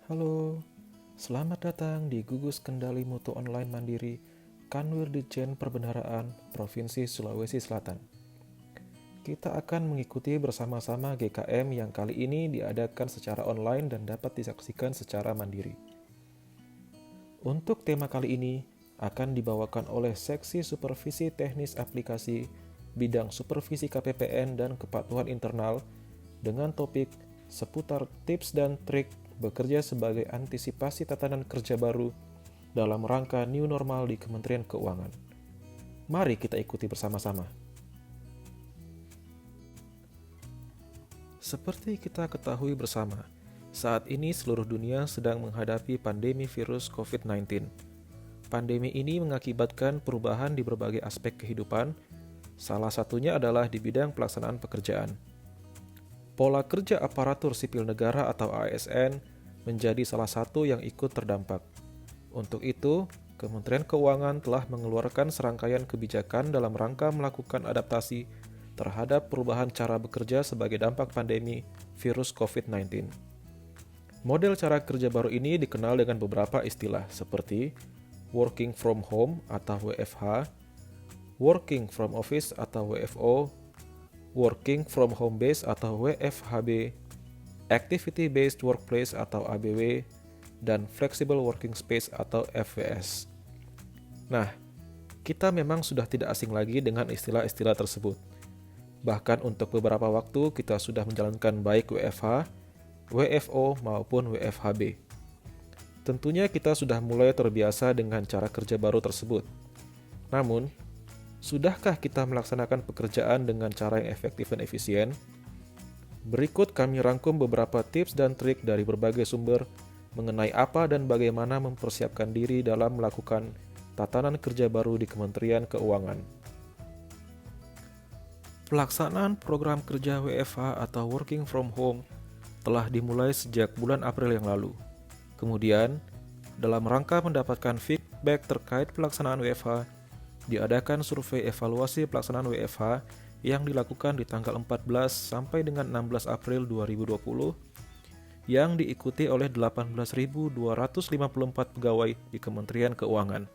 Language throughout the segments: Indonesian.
Halo, selamat datang di Gugus Kendali Mutu Online Mandiri, Kanwil Ditjen Perbendaharaan Provinsi Sulawesi Selatan. Kita akan mengikuti bersama-sama GKM yang kali ini diadakan secara online dan dapat disaksikan secara mandiri. Untuk tema kali ini akan dibawakan oleh Seksi Supervisi Teknis Aplikasi Bidang Supervisi KPPN dan Kepatuhan Internal dengan topik seputar tips dan trik bekerja sebagai antisipasi tatanan kerja baru dalam rangka new normal di Kementerian Keuangan. Mari kita ikuti bersama-sama. Seperti kita ketahui bersama, saat ini seluruh dunia sedang menghadapi pandemi virus COVID-19. Pandemi ini mengakibatkan perubahan di berbagai aspek kehidupan, salah satunya adalah di bidang pelaksanaan pekerjaan. Pola kerja aparatur sipil negara atau ASN menjadi salah satu yang ikut terdampak. Untuk itu, Kementerian Keuangan telah mengeluarkan serangkaian kebijakan dalam rangka melakukan adaptasi terhadap perubahan cara bekerja sebagai dampak pandemi virus COVID-19. Model cara kerja baru ini dikenal dengan beberapa istilah seperti working from home atau WFH, working from office atau WFO, Working from Home Base atau WFHB, Activity Based Workplace atau ABW, dan Flexible Working Space atau FWS. Nah, kita memang sudah tidak asing lagi dengan istilah-istilah tersebut. Bahkan untuk beberapa waktu kita sudah menjalankan baik WFH, WFO maupun WFHB. Tentunya kita sudah mulai terbiasa dengan cara kerja baru tersebut. Namun, sudahkah kita melaksanakan pekerjaan dengan cara yang efektif dan efisien? Berikut kami rangkum beberapa tips dan trik dari berbagai sumber mengenai apa dan bagaimana mempersiapkan diri dalam melakukan tatanan kerja baru di Kementerian Keuangan. Pelaksanaan program kerja WFH atau Working from Home telah dimulai sejak bulan April yang lalu. Kemudian, dalam rangka mendapatkan feedback terkait pelaksanaan WFH, diadakan survei evaluasi pelaksanaan WFH yang dilakukan di tanggal 14 sampai dengan 16 April 2020 yang diikuti oleh 18.254 pegawai di Kementerian Keuangan.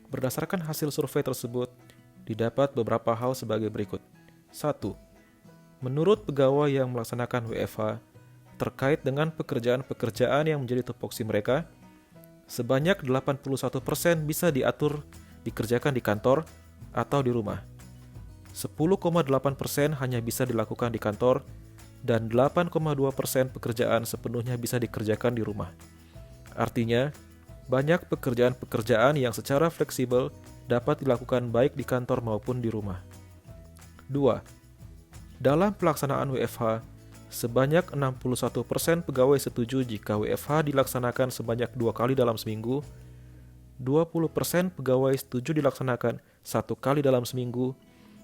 Berdasarkan hasil survei tersebut, didapat beberapa hal sebagai berikut. 1. Menurut pegawai yang melaksanakan WFH, terkait dengan pekerjaan-pekerjaan yang menjadi tupoksi mereka, sebanyak 81% bisa dikerjakan di kantor atau di rumah. 10,8% hanya bisa dilakukan di kantor dan 8,2% pekerjaan sepenuhnya bisa dikerjakan di rumah. Artinya, banyak pekerjaan-pekerjaan yang secara fleksibel dapat dilakukan baik di kantor maupun di rumah. 2. Dalam pelaksanaan WFH, sebanyak 61% pegawai setuju jika WFH dilaksanakan sebanyak 2 kali dalam seminggu, 20% pegawai setuju dilaksanakan 1 kali dalam seminggu,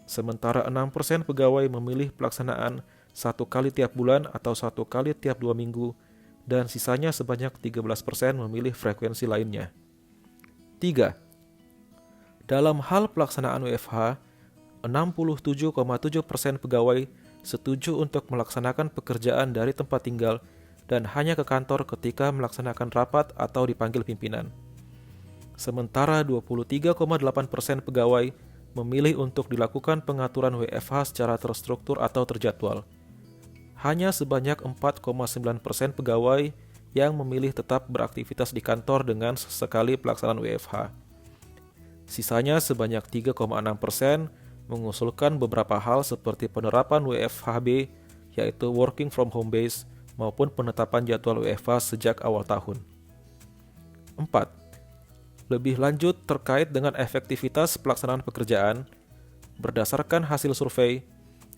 sementara 6% pegawai memilih pelaksanaan 1 kali tiap bulan atau 1 kali tiap 2 minggu, dan sisanya sebanyak 13% memilih frekuensi lainnya. 3. Dalam hal pelaksanaan WFH, 67,7% pegawai setuju untuk melaksanakan pekerjaan dari tempat tinggal dan hanya ke kantor ketika melaksanakan rapat atau dipanggil pimpinan. Sementara 23,8% pegawai memilih untuk dilakukan pengaturan WFH secara terstruktur atau terjadwal. Hanya sebanyak 4,9% pegawai yang memilih tetap beraktivitas di kantor dengan sesekali pelaksanaan WFH. Sisanya sebanyak 3,6% mengusulkan beberapa hal seperti penerapan WFHB, yaitu Working from Home Base, maupun penetapan jadwal WFH sejak awal tahun. 4. Lebih lanjut terkait dengan efektivitas pelaksanaan pekerjaan, berdasarkan hasil survei,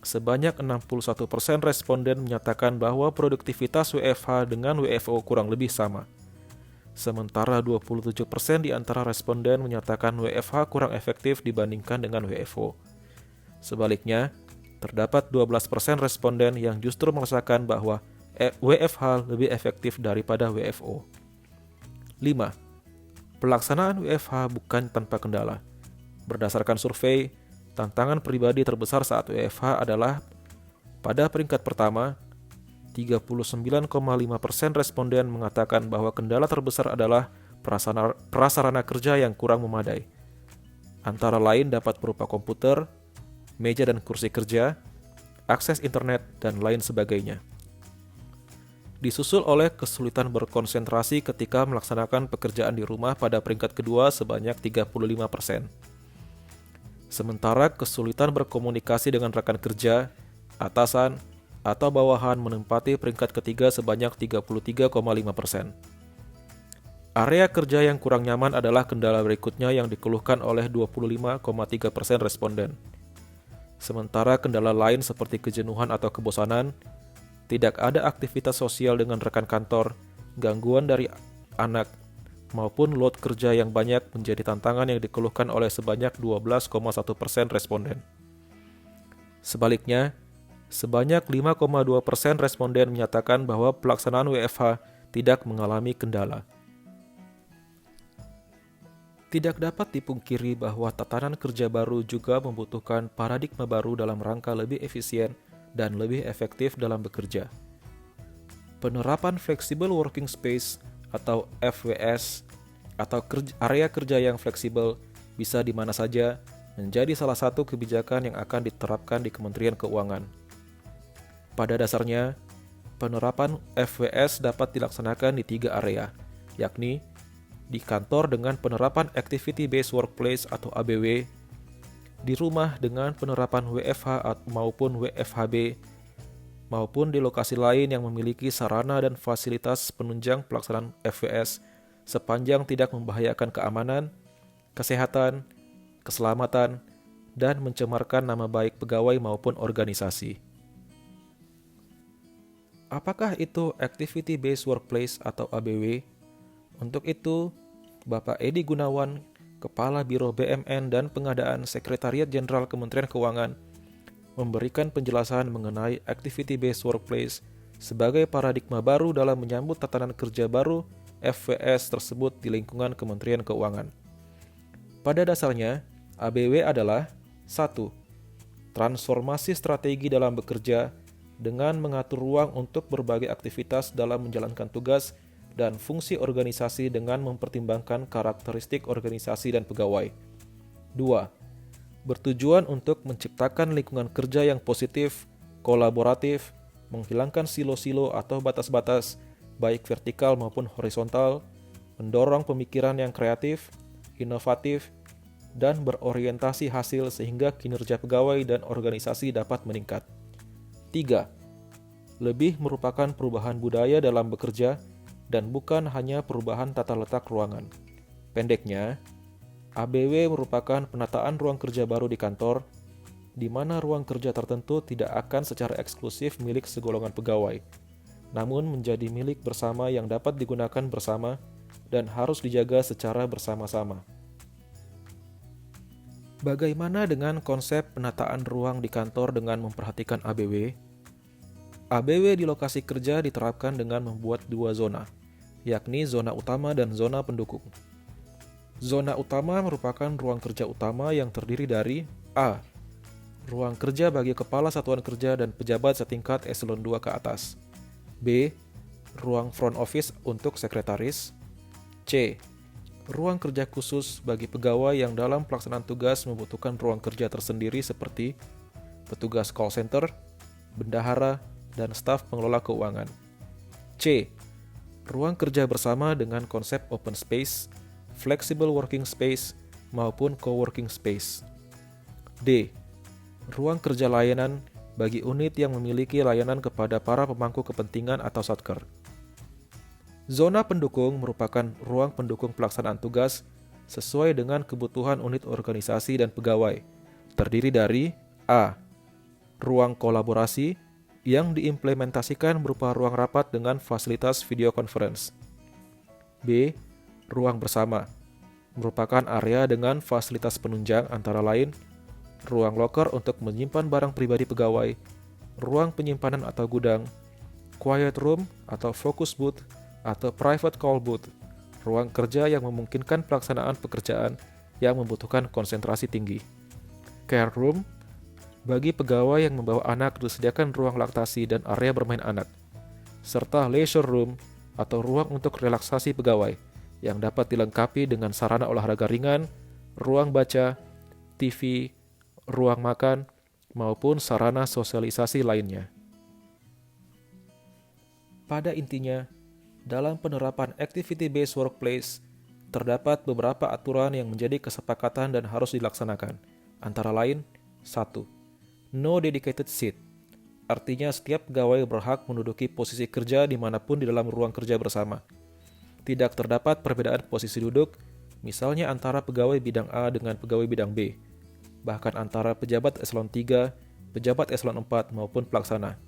sebanyak 61% responden menyatakan bahwa produktivitas WFH dengan WFO kurang lebih sama. Sementara 27% di antara responden menyatakan WFH kurang efektif dibandingkan dengan WFO. Sebaliknya, terdapat 12% responden yang justru merasakan bahwa WFH lebih efektif daripada WFO. 5. Pelaksanaan WFH bukan tanpa kendala. Berdasarkan survei, tantangan pribadi terbesar saat WFH adalah pada peringkat pertama, 39,5% responden mengatakan bahwa kendala terbesar adalah prasarana kerja yang kurang memadai. Antara lain dapat berupa komputer, meja dan kursi kerja, akses internet, dan lain sebagainya. Disusul oleh kesulitan berkonsentrasi ketika melaksanakan pekerjaan di rumah pada peringkat kedua sebanyak 35%. Sementara kesulitan berkomunikasi dengan rekan kerja, atasan, atau bawahan menempati peringkat ketiga sebanyak 33,5%. Area kerja yang kurang nyaman adalah kendala berikutnya yang dikeluhkan oleh 25,3% responden. Sementara kendala lain seperti kejenuhan atau kebosanan, tidak ada aktivitas sosial dengan rekan kantor, gangguan dari anak, maupun load kerja yang banyak menjadi tantangan yang dikeluhkan oleh sebanyak 12,1% responden. Sebaliknya, sebanyak 5,2% responden menyatakan bahwa pelaksanaan WFH tidak mengalami kendala. Tidak dapat dipungkiri bahwa tatanan kerja baru juga membutuhkan paradigma baru dalam rangka lebih efisien dan lebih efektif dalam bekerja. Penerapan Flexible Working Space atau FWS atau area kerja yang fleksibel bisa di mana saja menjadi salah satu kebijakan yang akan diterapkan di Kementerian Keuangan. Pada dasarnya, penerapan FWS dapat dilaksanakan di 3 area, yakni di kantor dengan penerapan Activity Based Workplace atau ABW, di rumah dengan penerapan WFH maupun WFHB, maupun di lokasi lain yang memiliki sarana dan fasilitas penunjang pelaksanaan FWS sepanjang tidak membahayakan keamanan, kesehatan, keselamatan, dan mencemarkan nama baik pegawai maupun organisasi. Apakah itu Activity Based Workplace atau ABW? Untuk itu, Bapak Edi Gunawan, Kepala Biro BMN dan Pengadaan Sekretariat Jenderal Kementerian Keuangan, memberikan penjelasan mengenai Activity-Based Workplace sebagai paradigma baru dalam menyambut tatanan kerja baru FWS tersebut di lingkungan Kementerian Keuangan. Pada dasarnya, ABW adalah 1. Transformasi strategi dalam bekerja dengan mengatur ruang untuk berbagai aktivitas dalam menjalankan tugas dan fungsi organisasi dengan mempertimbangkan karakteristik organisasi dan pegawai. 2. Bertujuan untuk menciptakan lingkungan kerja yang positif, kolaboratif, menghilangkan silo-silo atau batas-batas, baik vertikal maupun horizontal, mendorong pemikiran yang kreatif, inovatif, dan berorientasi hasil sehingga kinerja pegawai dan organisasi dapat meningkat. 3. Lebih merupakan perubahan budaya dalam bekerja dan bukan hanya perubahan tata letak ruangan. Pendeknya, ABW merupakan penataan ruang kerja baru di kantor, di mana ruang kerja tertentu tidak akan secara eksklusif milik segolongan pegawai, namun menjadi milik bersama yang dapat digunakan bersama dan harus dijaga secara bersama-sama. Bagaimana dengan konsep penataan ruang di kantor dengan memperhatikan ABW? ABW di lokasi kerja diterapkan dengan membuat 2 zona, yakni zona utama dan zona pendukung. Zona utama merupakan ruang kerja utama yang terdiri dari A. Ruang kerja bagi kepala satuan kerja dan pejabat setingkat eselon 2 ke atas. B. Ruang front office untuk sekretaris. C. Ruang kerja khusus bagi pegawai yang dalam pelaksanaan tugas membutuhkan ruang kerja tersendiri seperti petugas call center, bendahara, dan staf pengelola keuangan. C. Ruang kerja bersama dengan konsep open space, flexible working space, maupun co-working space. D. Ruang kerja layanan bagi unit yang memiliki layanan kepada para pemangku kepentingan atau satker. Zona pendukung merupakan ruang pendukung pelaksanaan tugas sesuai dengan kebutuhan unit organisasi dan pegawai. Terdiri dari A. Ruang kolaborasi yang diimplementasikan berupa ruang rapat dengan fasilitas video conference. B. Ruang bersama merupakan area dengan fasilitas penunjang antara lain ruang loker untuk menyimpan barang pribadi pegawai, ruang penyimpanan atau gudang, quiet room atau focus booth atau private call booth, ruang kerja yang memungkinkan pelaksanaan pekerjaan yang membutuhkan konsentrasi tinggi. Care room bagi pegawai yang membawa anak disediakan ruang laktasi dan area bermain anak. serta leisure room atau ruang untuk relaksasi pegawai yang dapat dilengkapi dengan sarana olahraga ringan, ruang baca, TV, ruang makan, maupun sarana sosialisasi lainnya. Pada intinya, dalam penerapan activity-based workplace, terdapat beberapa aturan yang menjadi kesepakatan dan harus dilaksanakan. Antara lain, 1. No dedicated seat. Artinya setiap pegawai berhak menduduki posisi kerja dimanapun di dalam ruang kerja bersama. Tidak terdapat perbedaan posisi duduk, misalnya antara pegawai bidang A dengan pegawai bidang B, bahkan antara pejabat eselon 3, pejabat eselon 4 maupun pelaksana.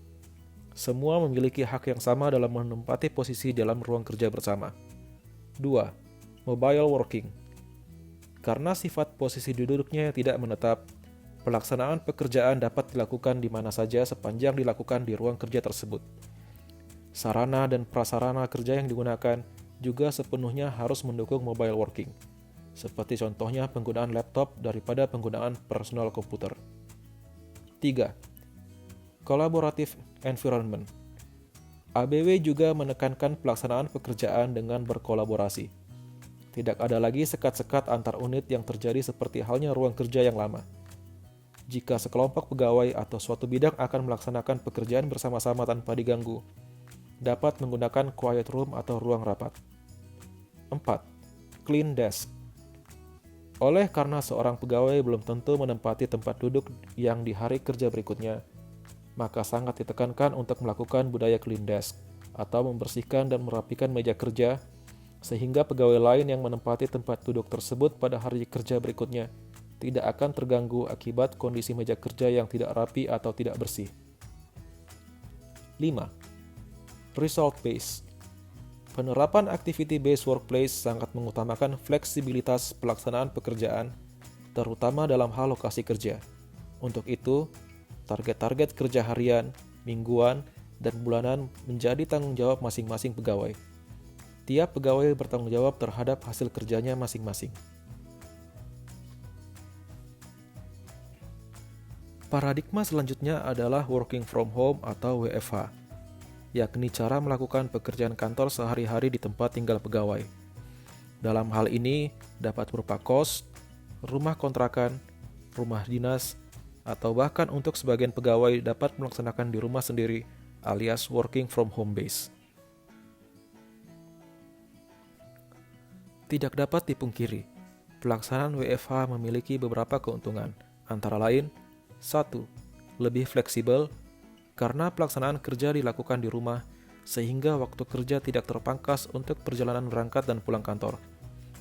Semua memiliki hak yang sama dalam menempati posisi dalam ruang kerja bersama. 2. Mobile working. Karena sifat posisi duduknya yang tidak menetap, pelaksanaan pekerjaan dapat dilakukan di mana saja sepanjang dilakukan di ruang kerja tersebut. Sarana dan prasarana kerja yang digunakan juga sepenuhnya harus mendukung mobile working, seperti contohnya penggunaan laptop daripada penggunaan personal komputer. 3. Collaborative environment. ABW juga menekankan pelaksanaan pekerjaan dengan berkolaborasi. Tidak ada lagi sekat-sekat antar unit yang terjadi seperti halnya ruang kerja yang lama. Jika sekelompok pegawai atau suatu bidang akan melaksanakan pekerjaan bersama-sama tanpa diganggu, dapat menggunakan quiet room atau ruang rapat. 4. Clean desk. Oleh karena seorang pegawai belum tentu menempati tempat duduk yang di hari kerja berikutnya, maka sangat ditekankan untuk melakukan budaya clean desk atau membersihkan dan merapikan meja kerja sehingga pegawai lain yang menempati tempat duduk tersebut pada hari kerja berikutnya tidak akan terganggu akibat kondisi meja kerja yang tidak rapi atau tidak bersih. 5. Result based. Penerapan activity-based workplace sangat mengutamakan fleksibilitas pelaksanaan pekerjaan, terutama dalam hal lokasi kerja. Untuk itu, target-target kerja harian, mingguan, dan bulanan menjadi tanggung jawab masing-masing pegawai. Tiap pegawai bertanggung jawab terhadap hasil kerjanya masing-masing. Paradigma selanjutnya adalah working from home atau WFH, yakni cara melakukan pekerjaan kantor sehari-hari di tempat tinggal pegawai. Dalam hal ini dapat berupa kos, rumah kontrakan, rumah dinas, atau bahkan untuk sebagian pegawai dapat melaksanakan di rumah sendiri alias working from home base. Tidak dapat dipungkiri, pelaksanaan WFH memiliki beberapa keuntungan, antara lain 1. Lebih fleksibel, karena pelaksanaan kerja dilakukan di rumah, sehingga waktu kerja tidak terpangkas untuk perjalanan berangkat dan pulang kantor.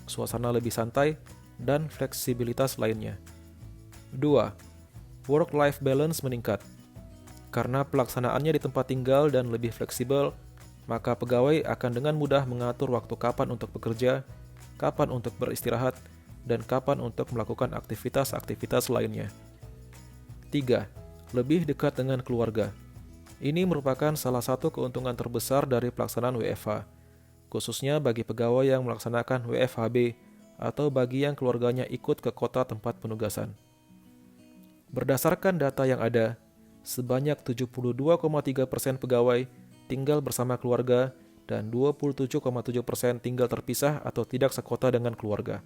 Suasana lebih santai, dan fleksibilitas lainnya. 2. Work-life balance meningkat. Karena pelaksanaannya di tempat tinggal dan lebih fleksibel, maka pegawai akan dengan mudah mengatur waktu kapan untuk bekerja, kapan untuk beristirahat, dan kapan untuk melakukan aktivitas-aktivitas lainnya. 3. Lebih dekat dengan keluarga. Ini merupakan salah satu keuntungan terbesar dari pelaksanaan WFH, khususnya bagi pegawai yang melaksanakan WFHB atau bagi yang keluarganya ikut ke kota tempat penugasan. Berdasarkan data yang ada, sebanyak 72,3% pegawai tinggal bersama keluarga dan 27,7% tinggal terpisah atau tidak sekota dengan keluarga.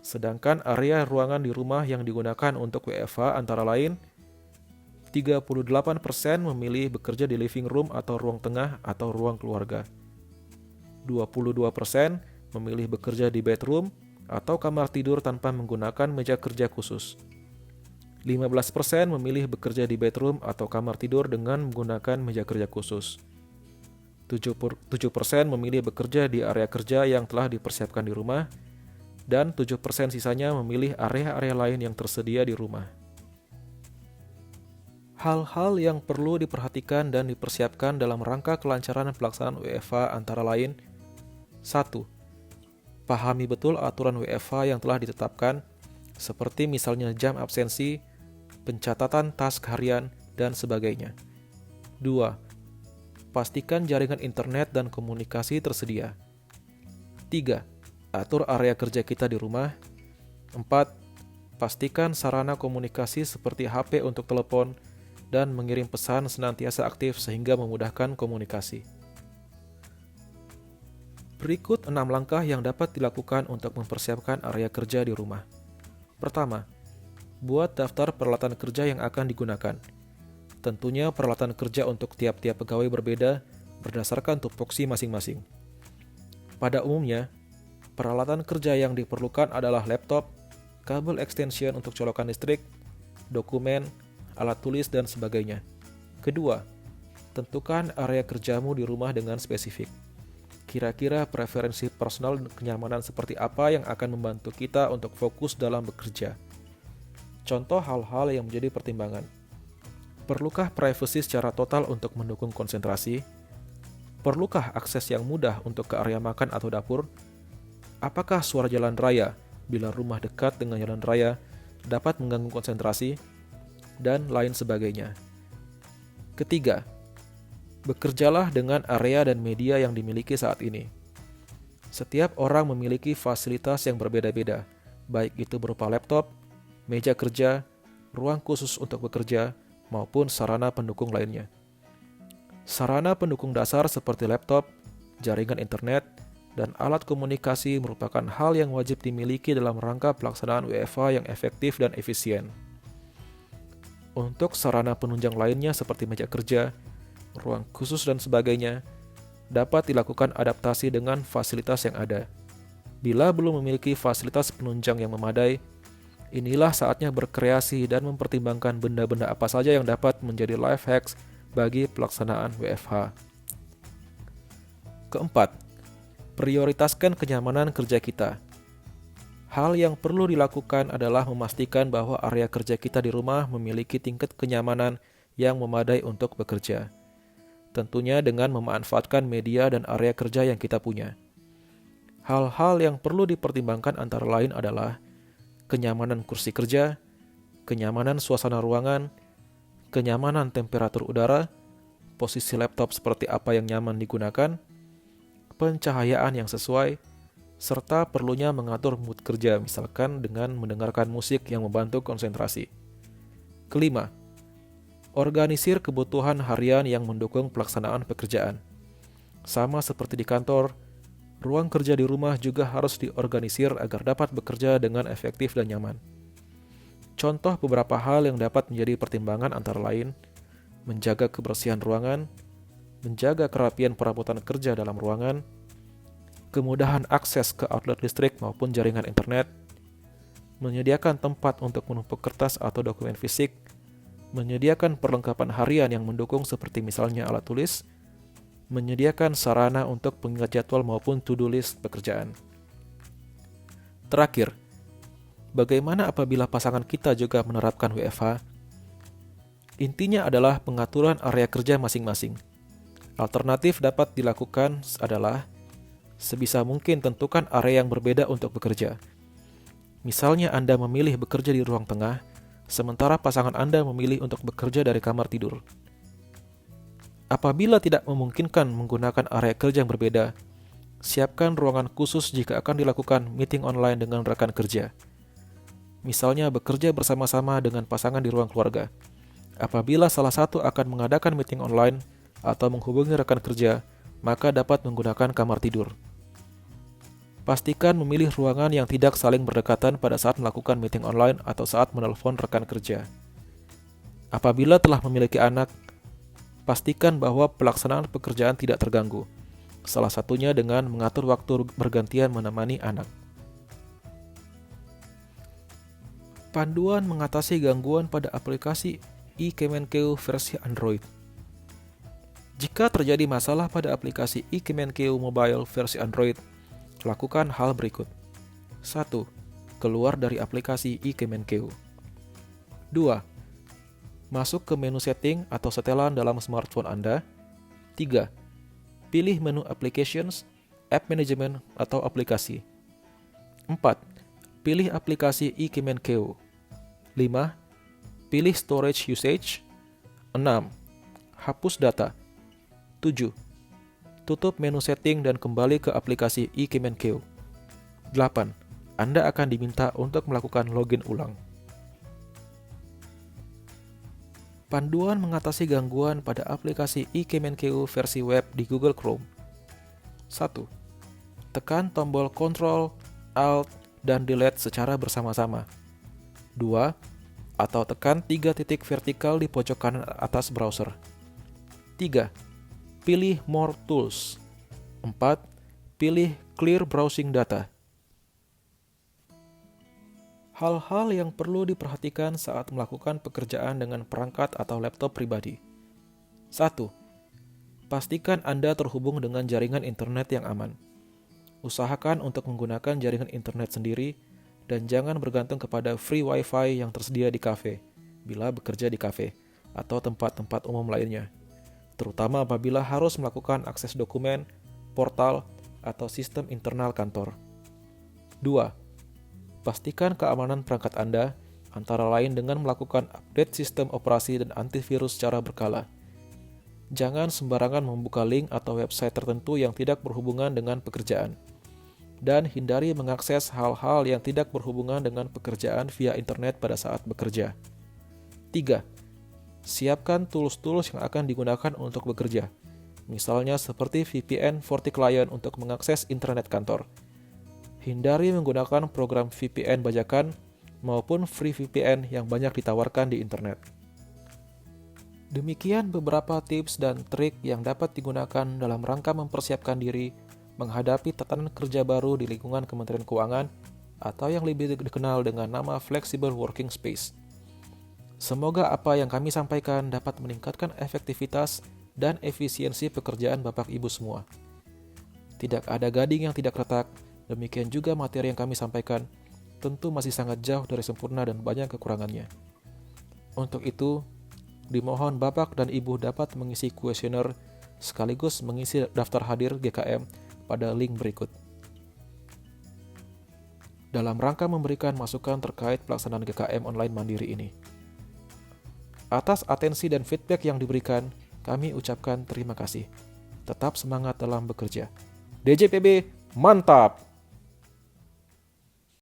Sedangkan area ruangan di rumah yang digunakan untuk WFH antara lain 38% memilih bekerja di living room atau ruang tengah atau ruang keluarga. 22% memilih bekerja di bedroom atau kamar tidur tanpa menggunakan meja kerja khusus. 15% memilih bekerja di bedroom atau kamar tidur dengan menggunakan meja kerja khusus. 7% memilih bekerja di area kerja yang telah dipersiapkan di rumah, dan 7% sisanya memilih area-area lain yang tersedia di rumah. Hal-hal yang perlu diperhatikan dan dipersiapkan dalam rangka kelancaran pelaksanaan WFH antara lain 1. Pahami betul aturan WFH yang telah ditetapkan, seperti misalnya jam absensi, pencatatan task harian, dan sebagainya. 2. Pastikan jaringan internet dan komunikasi tersedia. 3. Atur area kerja kita di rumah. 4. Pastikan sarana komunikasi seperti HP untuk telepon, dan mengirim pesan senantiasa aktif sehingga memudahkan komunikasi. Berikut 6 langkah yang dapat dilakukan untuk mempersiapkan area kerja di rumah. Pertama, buat daftar peralatan kerja yang akan digunakan. Tentunya peralatan kerja untuk tiap-tiap pegawai berbeda berdasarkan tupoksi masing-masing. Pada umumnya, peralatan kerja yang diperlukan adalah laptop, kabel extension untuk colokan listrik, dokumen, alat tulis, dan sebagainya. Kedua, tentukan area kerjamu di rumah dengan spesifik. Kira-kira preferensi personal dan kenyamanan seperti apa yang akan membantu kita untuk fokus dalam bekerja. Contoh hal-hal yang menjadi pertimbangan. Perlukah privasi secara total untuk mendukung konsentrasi? Perlukah akses yang mudah untuk ke area makan atau dapur? Apakah suara jalan raya, bila rumah dekat dengan jalan raya, dapat mengganggu konsentrasi? Dan lain sebagainya. Ketiga, bekerjalah dengan area dan media yang dimiliki saat ini. Setiap orang memiliki fasilitas yang berbeda-beda, baik itu berupa laptop, meja kerja, ruang khusus untuk bekerja, maupun sarana pendukung lainnya. Sarana pendukung dasar seperti laptop, jaringan internet, dan alat komunikasi merupakan hal yang wajib dimiliki dalam rangka pelaksanaan WFH yang efektif dan efisien. Untuk sarana penunjang lainnya seperti meja kerja, ruang khusus dan sebagainya, dapat dilakukan adaptasi dengan fasilitas yang ada. Bila belum memiliki fasilitas penunjang yang memadai, inilah saatnya berkreasi dan mempertimbangkan benda-benda apa saja yang dapat menjadi life hacks bagi pelaksanaan WFH. Keempat, prioritaskan kenyamanan kerja kita. Hal yang perlu dilakukan adalah memastikan bahwa area kerja kita di rumah memiliki tingkat kenyamanan yang memadai untuk bekerja. Tentunya dengan memanfaatkan media dan area kerja yang kita punya. Hal-hal yang perlu dipertimbangkan antara lain adalah kenyamanan kursi kerja, kenyamanan suasana ruangan, kenyamanan temperatur udara, posisi laptop seperti apa yang nyaman digunakan, pencahayaan yang sesuai, serta perlunya mengatur mood kerja, misalkan dengan mendengarkan musik yang membantu konsentrasi. Kelima, organisir kebutuhan harian yang mendukung pelaksanaan pekerjaan. Sama seperti di kantor, ruang kerja di rumah juga harus diorganisir agar dapat bekerja dengan efektif dan nyaman. Contoh beberapa hal yang dapat menjadi pertimbangan antara lain, menjaga kebersihan ruangan, menjaga kerapian perabotan kerja dalam ruangan, kemudahan akses ke outlet listrik maupun jaringan internet, menyediakan tempat untuk menumpuk kertas atau dokumen fisik, menyediakan perlengkapan harian yang mendukung seperti misalnya alat tulis, menyediakan sarana untuk pengingat jadwal maupun to-do list pekerjaan. Terakhir, bagaimana apabila pasangan kita juga menerapkan WFH? Intinya adalah pengaturan area kerja masing-masing. Alternatif dapat dilakukan adalah sebisa mungkin tentukan area yang berbeda untuk bekerja. Misalnya Anda memilih bekerja di ruang tengah, sementara pasangan Anda memilih untuk bekerja dari kamar tidur. Apabila tidak memungkinkan menggunakan area kerja yang berbeda, siapkan ruangan khusus jika akan dilakukan meeting online dengan rekan kerja. Misalnya bekerja bersama-sama dengan pasangan di ruang keluarga. Apabila salah satu akan mengadakan meeting online atau menghubungi rekan kerja, maka dapat menggunakan kamar tidur. Pastikan memilih ruangan yang tidak saling berdekatan pada saat melakukan meeting online atau saat menelpon rekan kerja. Apabila telah memiliki anak, pastikan bahwa pelaksanaan pekerjaan tidak terganggu, salah satunya dengan mengatur waktu bergantian menemani anak. Panduan mengatasi gangguan pada aplikasi eKemenkeu versi Android. Jika terjadi masalah pada aplikasi eKemenkeu Mobile versi Android, lakukan hal berikut. 1. Keluar dari aplikasi eKemenkeu. 2. Masuk ke menu setting atau setelan dalam smartphone Anda. 3. Pilih menu Applications, App Management, atau aplikasi. 4. Pilih aplikasi eKemenkeu. 5. Pilih Storage Usage. 6. Hapus data. 7. Tutup menu setting dan kembali ke aplikasi eKemenkeu. 8. Anda akan diminta untuk melakukan login ulang. Panduan mengatasi gangguan pada aplikasi eKemenkeu versi web di Google Chrome. 1. Tekan tombol Ctrl, Alt, dan Delete secara bersama-sama. 2. Atau tekan 3 titik vertikal di pojok kanan atas browser. 3. Pilih More Tools. 4. Pilih Clear Browsing Data. Hal-hal yang perlu diperhatikan saat melakukan pekerjaan dengan perangkat atau laptop pribadi. 1. Pastikan Anda terhubung dengan jaringan internet yang aman. Usahakan untuk menggunakan jaringan internet sendiri dan jangan bergantung kepada free wifi yang tersedia di kafe bila bekerja di kafe atau tempat-tempat umum lainnya, terutama apabila harus melakukan akses dokumen, portal, atau sistem internal kantor. 2. Pastikan keamanan perangkat Anda, antara lain dengan melakukan update sistem operasi dan antivirus secara berkala. Jangan sembarangan membuka link atau website tertentu yang tidak berhubungan dengan pekerjaan. Dan hindari mengakses hal-hal yang tidak berhubungan dengan pekerjaan via internet pada saat bekerja. 3. Siapkan tools-tools yang akan digunakan untuk bekerja. Misalnya seperti VPN FortiClient untuk mengakses intranet kantor. Hindari menggunakan program VPN bajakan maupun free VPN yang banyak ditawarkan di internet. Demikian beberapa tips dan trik yang dapat digunakan dalam rangka mempersiapkan diri menghadapi tatanan kerja baru di lingkungan Kementerian Keuangan atau yang lebih dikenal dengan nama Flexible Working Space. Semoga apa yang kami sampaikan dapat meningkatkan efektivitas dan efisiensi pekerjaan Bapak Ibu semua. Tidak ada gading yang tidak retak. Demikian juga materi yang kami sampaikan tentu masih sangat jauh dari sempurna dan banyak kekurangannya. Untuk itu, dimohon Bapak dan Ibu dapat mengisi kuesioner sekaligus mengisi daftar hadir GKM pada link berikut. Dalam rangka memberikan masukan terkait pelaksanaan GKM online mandiri ini. Atas atensi dan feedback yang diberikan, kami ucapkan terima kasih. Tetap semangat dalam bekerja. DJPB, mantap!